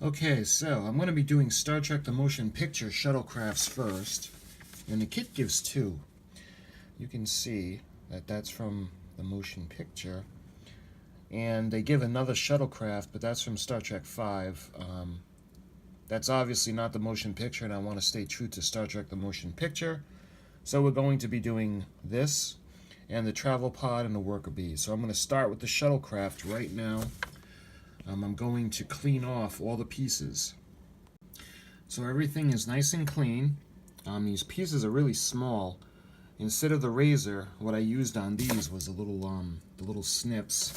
Okay, so I'm going to be doing Star Trek the Motion Picture Shuttlecrafts first, and the kit gives two. You can see that that's from the motion picture, and they give another Shuttlecraft, but that's from Star Trek V. That's obviously not the motion picture, and I want to stay true to Star Trek the Motion Picture, so we're going to be doing this, and the travel pod and the worker bees. So I'm going to start with the Shuttlecraft right now. I'm going to clean off all the pieces. So everything is nice and clean. These pieces are really small. Instead of the razor, what I used on these was the little snips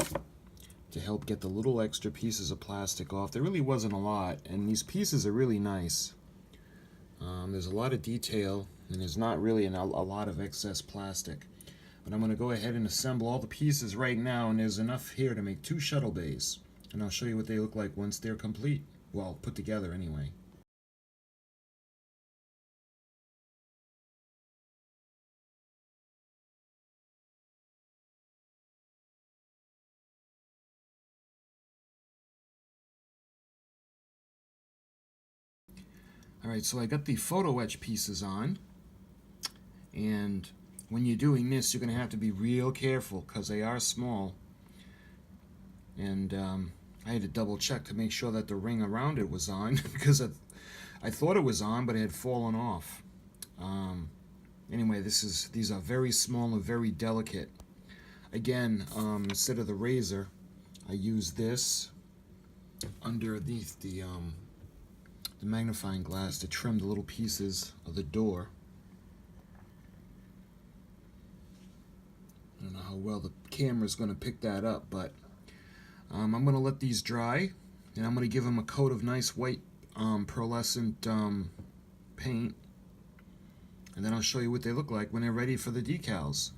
to help get the little extra pieces of plastic off. There really wasn't a lot, and these pieces are really nice. There's a lot of detail, and there's not really a lot of excess plastic. But I'm going to go ahead and assemble all the pieces right now, and there's enough here to make 2 shuttle bays. And I'll show you what they look like once they're complete. Well, put together anyway. Alright, so I got the photo etch pieces on. And when you're doing this, you're going to have to be real careful because they are small. And I had to double check to make sure that the ring around it was on because I thought it was on, but it had fallen off. Anyway, these are very small and very delicate. Again, instead of the razor, I use this underneath the magnifying glass to trim the little pieces of the door. I don't know how well the camera is going to pick that up, but I'm going to let these dry, and I'm going to give them a coat of nice white pearlescent paint, and then I'll show you what they look like when they're ready for the decals.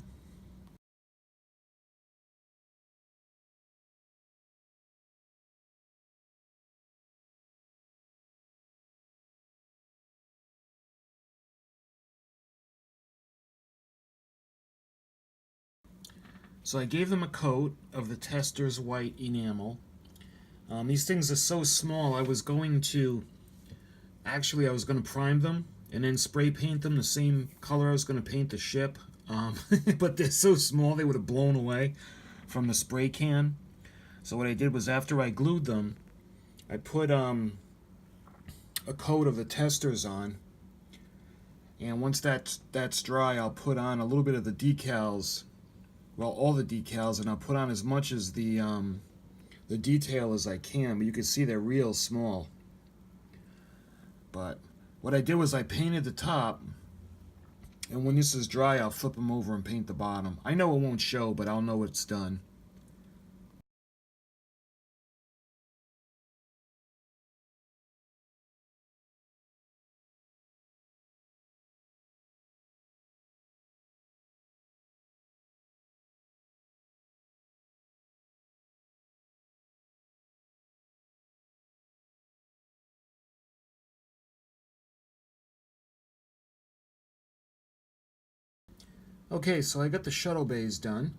So I gave them a coat of the tester's white enamel. These things are so small, I was going to prime them and then spray paint them the same color I was going to paint the ship. But they're so small they would have blown away from the spray can. So what I did was, after I glued them, I put a coat of the testers on. And once that's dry, I'll put on a little bit of the decals. Well, all the decals, and I'll put on as much as the detail as I can, but you can see they're real small. But what I did was I painted the top, and when this is dry, I'll flip them over and paint the bottom. I know it won't show, but I'll know it's done. Okay, so I got the shuttle bays done,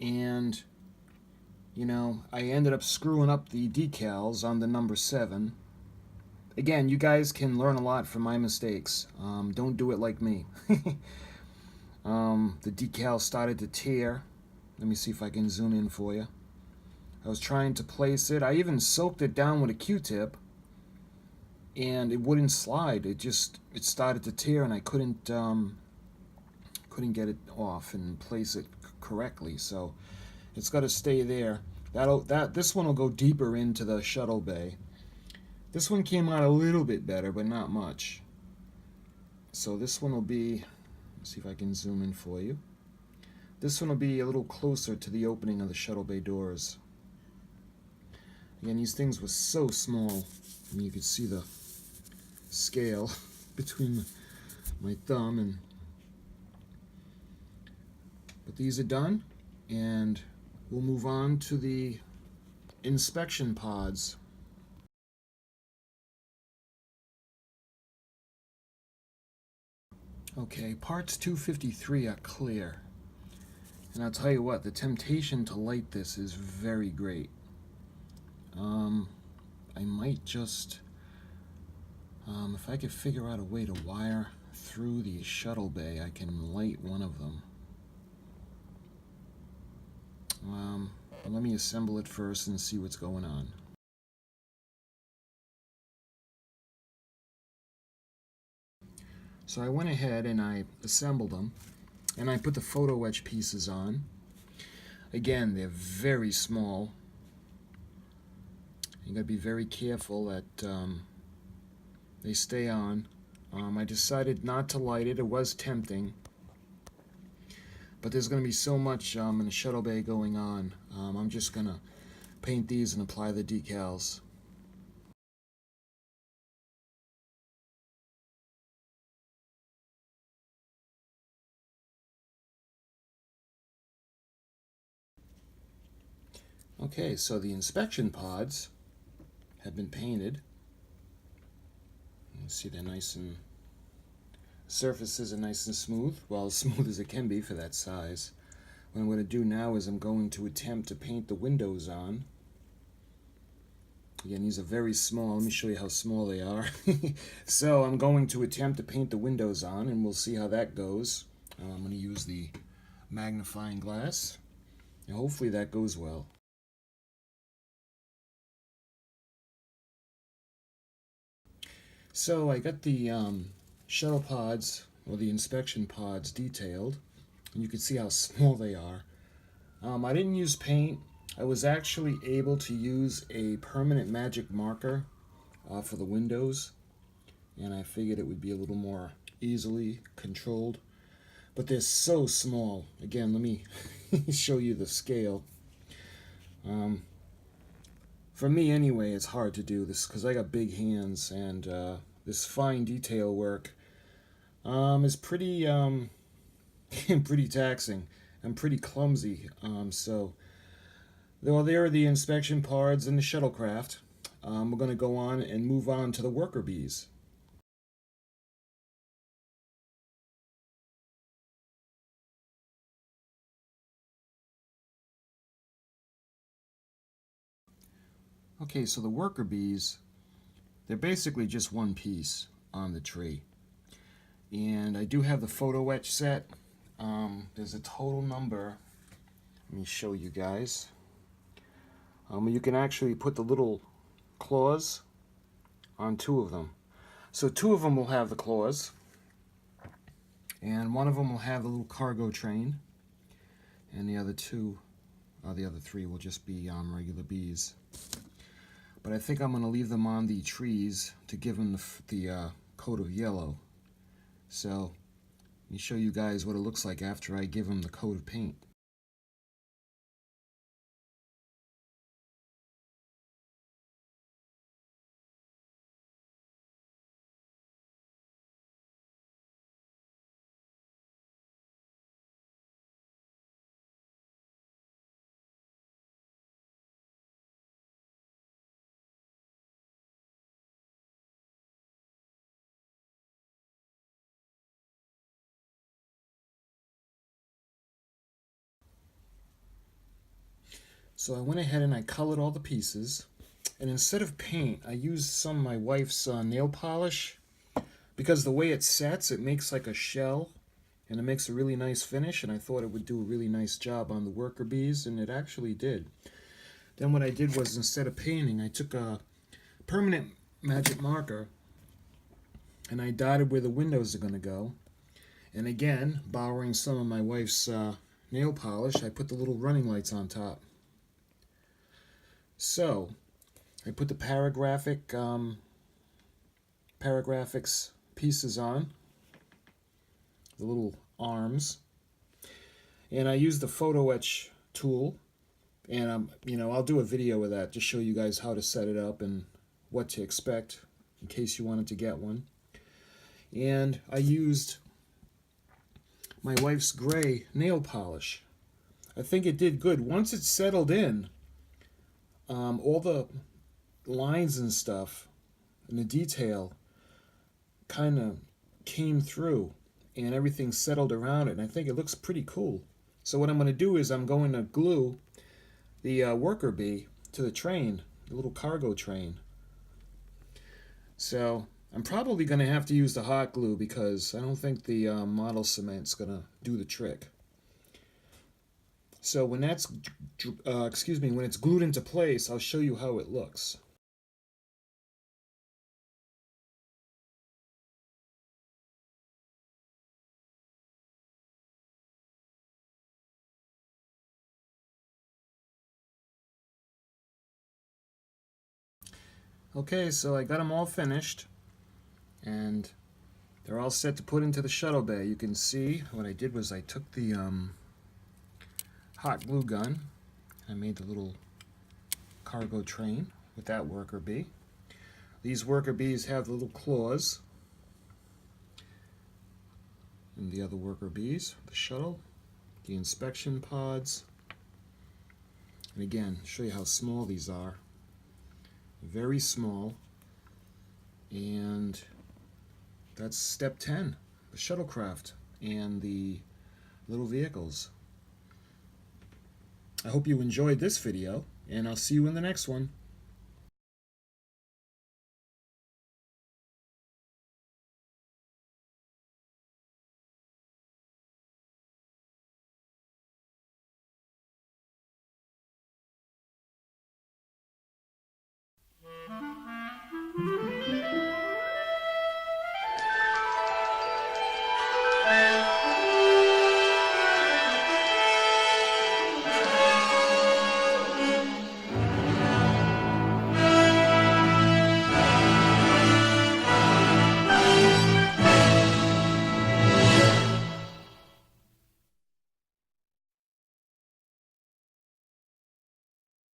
and you know, I ended up screwing up the decals on the number 7. Again, you guys can learn a lot from my mistakes. Don't do it like me. The decal started to tear. Let me see if I can zoom in for you. I was trying to place it. I even soaked it down with a Q-tip, and it wouldn't slide. It started to tear, and I couldn't get it off and place it correctly. So it's got to stay there. This one will go deeper into the shuttle bay. This one came out a little bit better, but not much. So this one will be, let's see if I can zoom in for you. This one will be a little closer to the opening of the shuttle bay doors. Again, these things were so small. I mean, you could see the scale between my thumb and... But these are done, and we'll move on to the inspection pods. Okay, parts 253 are clear. And I'll tell you what, the temptation to light this is very great. I might just, if I could figure out a way to wire through the shuttle bay, I can light one of them. Let me assemble it first and see what's going on. So I went ahead and I assembled them, and I put the photo etch pieces on. Again, they're very small. You gotta be very careful that they stay on. I decided not to light it. It was tempting, but there's gonna be so much in the shuttle bay going on. I'm just gonna paint these and apply the decals. Okay, so the inspection pods have been painted. You see they're nice and surfaces are nice and smooth. Well, as smooth as it can be for that size. What I'm going to do now is I'm going to attempt to paint the windows on. Again, these are very small. Let me show you how small they are. So I'm going to attempt to paint the windows on, and we'll see how that goes. I'm going to use the magnifying glass, and hopefully that goes well. So I got the shuttle pods, or the inspection pods, detailed, and you can see how small they are. I didn't use paint. I was actually able to use a permanent magic marker for the windows, and I figured it would be a little more easily controlled. But they're so small. Again, let me show you the scale. For me anyway, it's hard to do this because I got big hands, and this fine detail work is pretty pretty taxing. I'm pretty clumsy, so well, there are the inspection pods and the shuttlecraft. We're going to go on and move on to the worker bees. Okay, so the worker bees, they're basically just one piece on the tree. And I do have the photo etch set. There's a total number. Let me show you guys. You can actually put the little claws on two of them. So two of them will have the claws, and one of them will have the little cargo train, and the other three will just be regular bees. But I think I'm going to leave them on the trees to give them the coat of yellow. So let me show you guys what it looks like after I give them the coat of paint. So I went ahead and I colored all the pieces, and instead of paint, I used some of my wife's nail polish, because the way it sets, it makes like a shell, and it makes a really nice finish, and I thought it would do a really nice job on the worker bees, and it actually did. Then what I did was, instead of painting, I took a permanent magic marker, and I dotted where the windows are going to go. And again, borrowing some of my wife's nail polish, I put the little running lights on top. So I put the paragraphics pieces on, the little arms, and I used the photo etch tool. And I'll do a video of that to show you guys how to set it up and what to expect in case you wanted to get one. And I used my wife's gray nail polish. I think it did good. Once it settled in, all the lines and stuff and the detail kind of came through and everything settled around it, and I think it looks pretty cool. So what I'm going to do is I'm going to glue the worker bee to the train, the little cargo train. So I'm probably going to have to use the hot glue because I don't think the model cement's going to do the trick. So when that's when it's glued into place, I'll show you how it looks. Okay, so I got them all finished, and they're all set to put into the shuttle bay. You can see what I did was I took the hot glue gun. I made the little cargo train with that worker bee. These worker bees have the little claws, and the other worker bees, the shuttle, the inspection pods. And again, show you how small these are. Very small. And that's step 10, the shuttlecraft and the little vehicles. I hope you enjoyed this video, and I'll see you in the next one.